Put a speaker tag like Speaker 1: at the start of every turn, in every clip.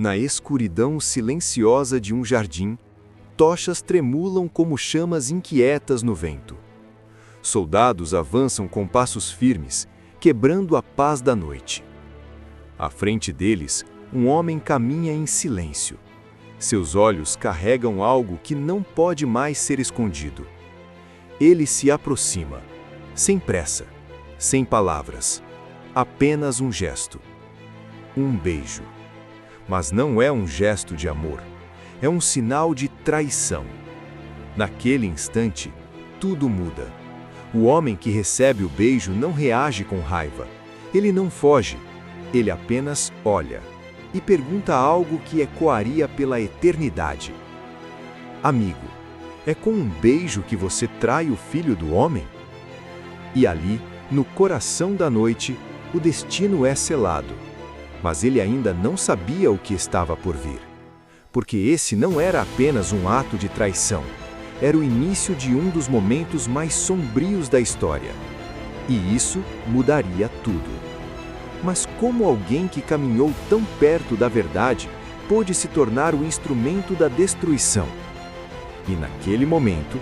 Speaker 1: Na escuridão silenciosa de um jardim, tochas tremulam como chamas inquietas no vento. Soldados avançam com passos firmes, quebrando a paz da noite. À frente deles, um homem caminha em silêncio. Seus olhos carregam algo que não pode mais ser escondido. Ele se aproxima, sem pressa, sem palavras, apenas um gesto. Um beijo. Mas não é um gesto de amor, é um sinal de traição. Naquele instante, tudo muda. O homem que recebe o beijo não reage com raiva. Ele não foge, ele apenas olha e pergunta algo que ecoaria pela eternidade. Amigo, é com um beijo que você trai o filho do homem? E ali, no coração da noite, o destino é selado. Mas ele ainda não sabia o que estava por vir. Porque esse não era apenas um ato de traição. Era o início de um dos momentos mais sombrios da história. E isso mudaria tudo. Mas como alguém que caminhou tão perto da verdade pôde se tornar o instrumento da destruição? E naquele momento,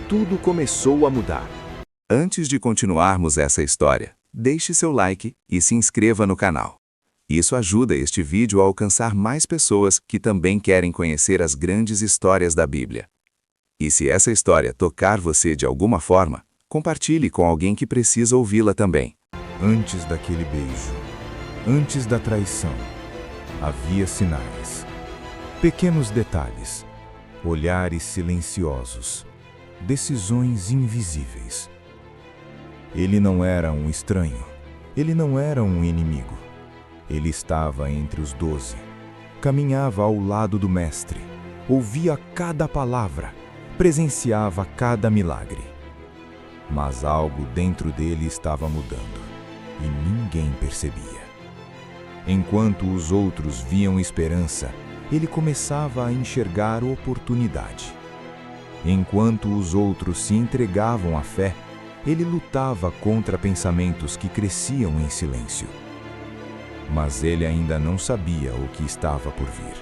Speaker 1: tudo começou a mudar.
Speaker 2: Antes de continuarmos essa história, deixe seu like e se inscreva no canal. Isso ajuda este vídeo a alcançar mais pessoas que também querem conhecer as grandes histórias da Bíblia. E se essa história tocar você de alguma forma, compartilhe com alguém que precisa ouvi-la também.
Speaker 3: Antes daquele beijo, antes da traição, havia sinais. Pequenos detalhes, olhares silenciosos, decisões invisíveis. Ele não era um estranho, ele não era um inimigo. Ele estava entre os 12, caminhava ao lado do Mestre, ouvia cada palavra, presenciava cada milagre. Mas algo dentro dele estava mudando, e ninguém percebia. Enquanto os outros viam esperança, ele começava a enxergar oportunidade. Enquanto os outros se entregavam à fé, ele lutava contra pensamentos que cresciam em silêncio. Mas ele ainda não sabia o que estava por vir.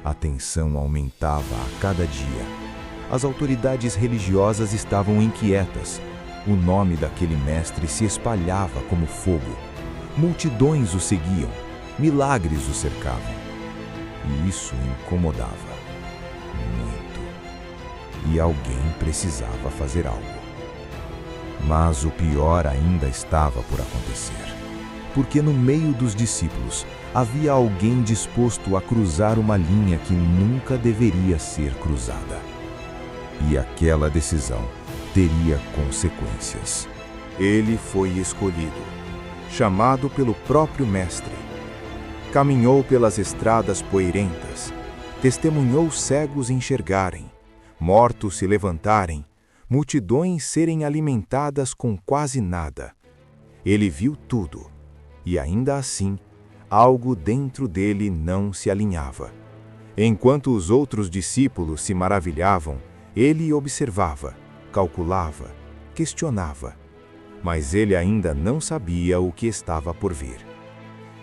Speaker 3: A tensão aumentava a cada dia. As autoridades religiosas estavam inquietas. O nome daquele mestre se espalhava como fogo. Multidões o seguiam, milagres o cercavam. E isso incomodava muito. E alguém precisava fazer algo. Mas o pior ainda estava por acontecer. Porque no meio dos discípulos havia alguém disposto a cruzar uma linha que nunca deveria ser cruzada. E aquela decisão teria consequências. Ele foi escolhido, chamado pelo próprio Mestre. Caminhou pelas estradas poeirentas, testemunhou cegos enxergarem, mortos se levantarem, multidões serem alimentadas com quase nada. Ele viu tudo. E ainda assim, algo dentro dele não se alinhava. Enquanto os outros discípulos se maravilhavam, ele observava, calculava, questionava. Mas ele ainda não sabia o que estava por vir.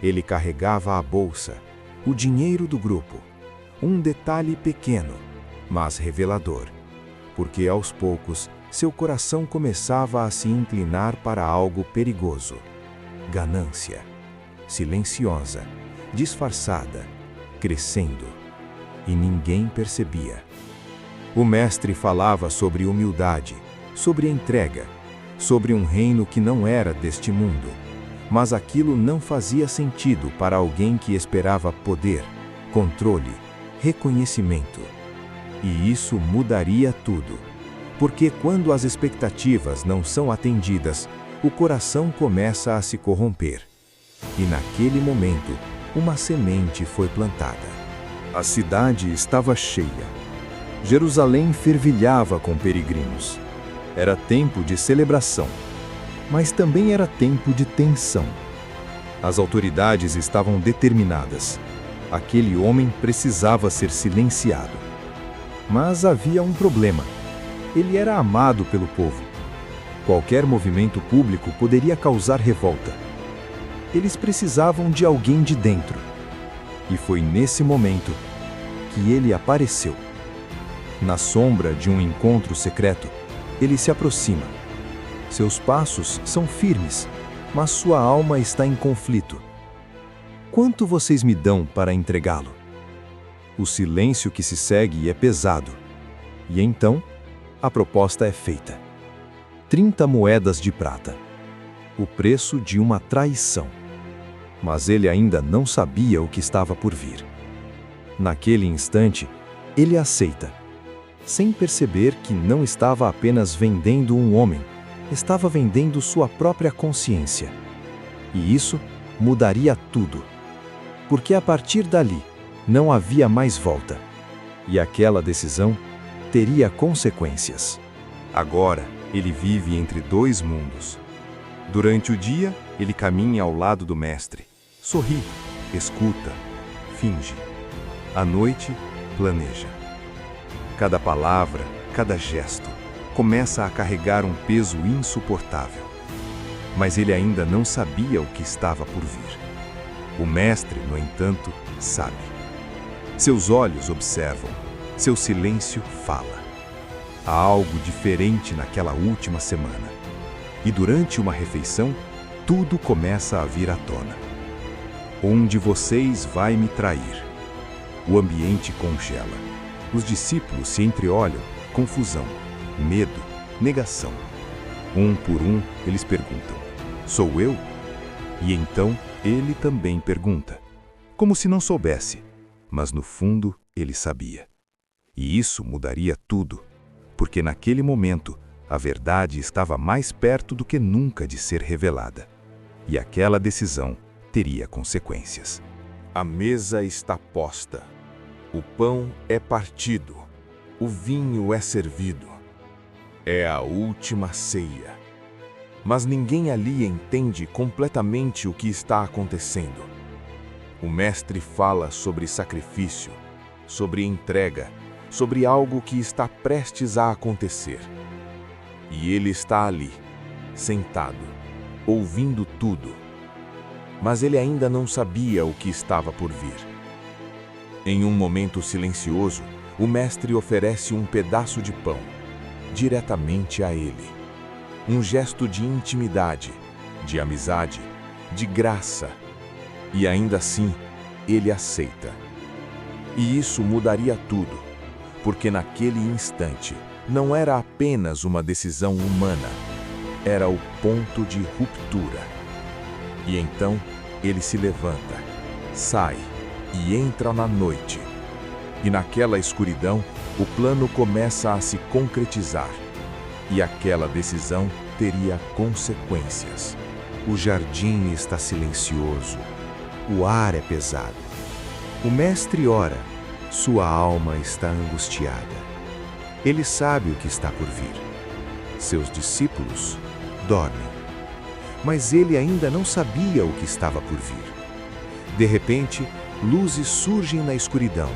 Speaker 3: Ele carregava a bolsa, o dinheiro do grupo. Um detalhe pequeno, mas revelador. Porque aos poucos, seu coração começava a se inclinar para algo perigoso. Ganância, silenciosa, disfarçada, crescendo, e ninguém percebia. O Mestre falava sobre humildade, sobre entrega, sobre um reino que não era deste mundo, mas aquilo não fazia sentido para alguém que esperava poder, controle, reconhecimento. E isso mudaria tudo, porque quando as expectativas não são atendidas, o coração começa a se corromper. E naquele momento, uma semente foi plantada. A cidade estava cheia. Jerusalém fervilhava com peregrinos. Era tempo de celebração, mas também era tempo de tensão. As autoridades estavam determinadas. Aquele homem precisava ser silenciado. Mas havia um problema. Ele era amado pelo povo. Qualquer movimento público poderia causar revolta. Eles precisavam de alguém de dentro.
Speaker 1: E foi nesse momento que ele apareceu. Na sombra de um encontro secreto, ele se aproxima. Seus passos são firmes, mas sua alma está em conflito. Quanto vocês me dão para entregá-lo? O silêncio que se segue é pesado. E então, a proposta é feita. 30 moedas de prata. O preço de uma traição. Mas ele ainda não sabia o que estava por vir. Naquele instante, ele aceita, sem perceber que não estava apenas vendendo um homem, estava vendendo sua própria consciência. E isso mudaria tudo. Porque a partir dali, não havia mais volta. E aquela decisão teria consequências. Agora, ele vive entre dois mundos. Durante o dia, ele caminha ao lado do mestre. Sorri, escuta, finge. À noite, planeja. Cada palavra, cada gesto, começa a carregar um peso insuportável. Mas ele ainda não sabia o que estava por vir. O mestre, no entanto, sabe. Seus olhos observam, seu silêncio fala. Há algo diferente naquela última semana. E durante uma refeição, tudo começa a vir à tona. Um de vocês vai me trair. O ambiente congela. Os discípulos se entreolham, confusão, medo, negação. Um por um, eles perguntam: sou eu? E então, ele também pergunta, como se não soubesse, mas no fundo ele sabia. E isso mudaria tudo, porque naquele momento, a verdade estava mais perto do que nunca de ser revelada. E aquela decisão teria consequências. A mesa está posta. O pão é partido. O vinho é servido. É a última ceia. Mas ninguém ali entende completamente o que está acontecendo. O mestre fala sobre sacrifício, sobre entrega, sobre algo que está prestes a acontecer. E ele está ali, sentado, ouvindo tudo. Mas ele ainda não sabia o que estava por vir. Em um momento silencioso, o mestre oferece um pedaço de pão, diretamente a ele. Um gesto de intimidade, de amizade, de graça. E ainda assim, ele aceita. E isso mudaria tudo, porque naquele instante, não era apenas uma decisão humana, era o ponto de ruptura. E então, ele se levanta, sai e entra na noite. E naquela escuridão, o plano começa a se concretizar. E aquela decisão teria consequências. O jardim está silencioso. O ar é pesado. O mestre ora. Sua alma está angustiada. Ele sabe o que está por vir. Seus discípulos dormem. Mas ele ainda não sabia o que estava por vir. De repente, luzes surgem na escuridão.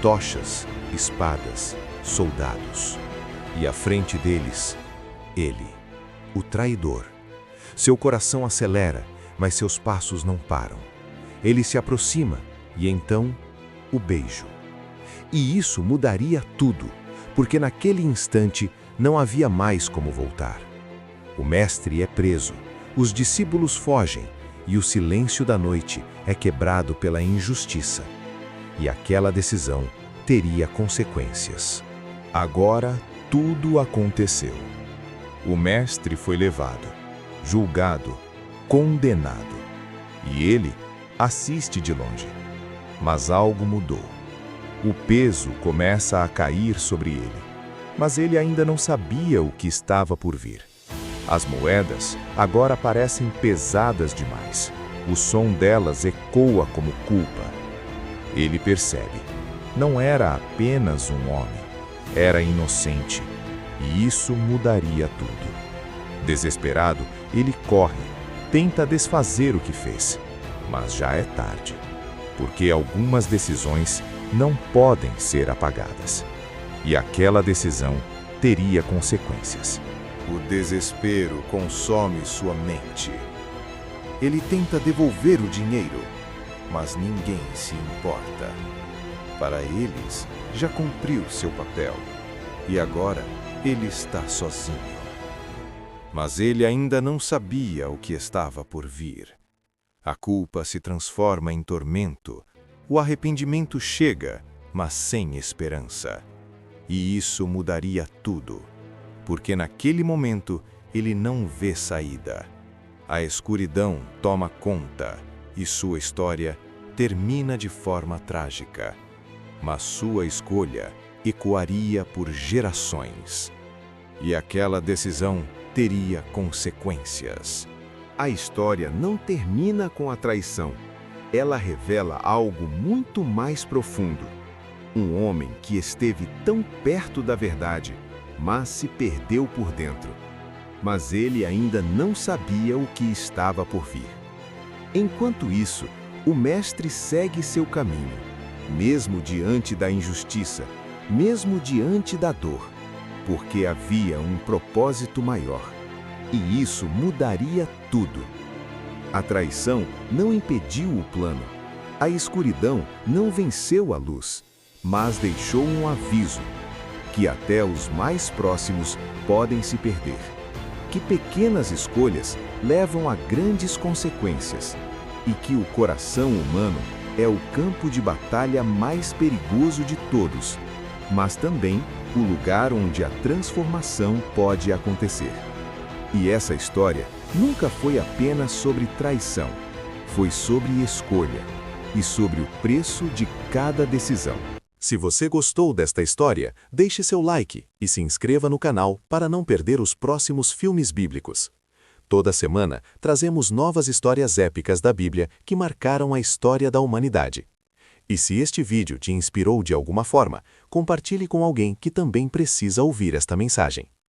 Speaker 1: Tochas, espadas, soldados. E à frente deles, ele, o traidor. Seu coração acelera, mas seus passos não param. Ele se aproxima e então, o beijo. E isso mudaria tudo, porque naquele instante não havia mais como voltar. O mestre é preso, os discípulos fogem e o silêncio da noite é quebrado pela injustiça. E aquela decisão teria consequências. Agora, tudo aconteceu. O mestre foi levado, julgado, condenado. E ele assiste de longe. Mas algo mudou. O peso começa a cair sobre ele. Mas ele ainda não sabia o que estava por vir. As moedas agora parecem pesadas demais. O som delas ecoa como culpa. Ele percebe. Não era apenas um homem. Era inocente, e isso mudaria tudo. Desesperado, ele corre, tenta desfazer o que fez, mas já é tarde, porque algumas decisões não podem ser apagadas, e aquela decisão teria consequências. O desespero consome sua mente. Ele tenta devolver o dinheiro, mas ninguém se importa. Para eles, já cumpriu seu papel, e agora ele está sozinho. Mas ele ainda não sabia o que estava por vir. A culpa se transforma em tormento, o arrependimento chega, mas sem esperança. E isso mudaria tudo, porque naquele momento ele não vê saída. A escuridão toma conta e sua história termina de forma trágica. Mas sua escolha ecoaria por gerações. E aquela decisão teria consequências. A história não termina com a traição. Ela revela algo muito mais profundo. Um homem que esteve tão perto da verdade, mas se perdeu por dentro. Mas ele ainda não sabia o que estava por vir. Enquanto isso, o mestre segue seu caminho, mesmo diante da injustiça, mesmo diante da dor, porque havia um propósito maior. E isso mudaria tudo. A traição não impediu o plano. A escuridão não venceu a luz, mas deixou um aviso, que até os mais próximos podem se perder. Que pequenas escolhas levam a grandes consequências, e que o coração humano é o campo de batalha mais perigoso de todos, mas também o lugar onde a transformação pode acontecer. E essa história nunca foi apenas sobre traição, foi sobre escolha e sobre o preço de cada decisão.
Speaker 2: Se você gostou desta história, deixe seu like e se inscreva no canal para não perder os próximos filmes bíblicos. Toda semana, trazemos novas histórias épicas da Bíblia que marcaram a história da humanidade. E se este vídeo te inspirou de alguma forma, compartilhe com alguém que também precisa ouvir esta mensagem.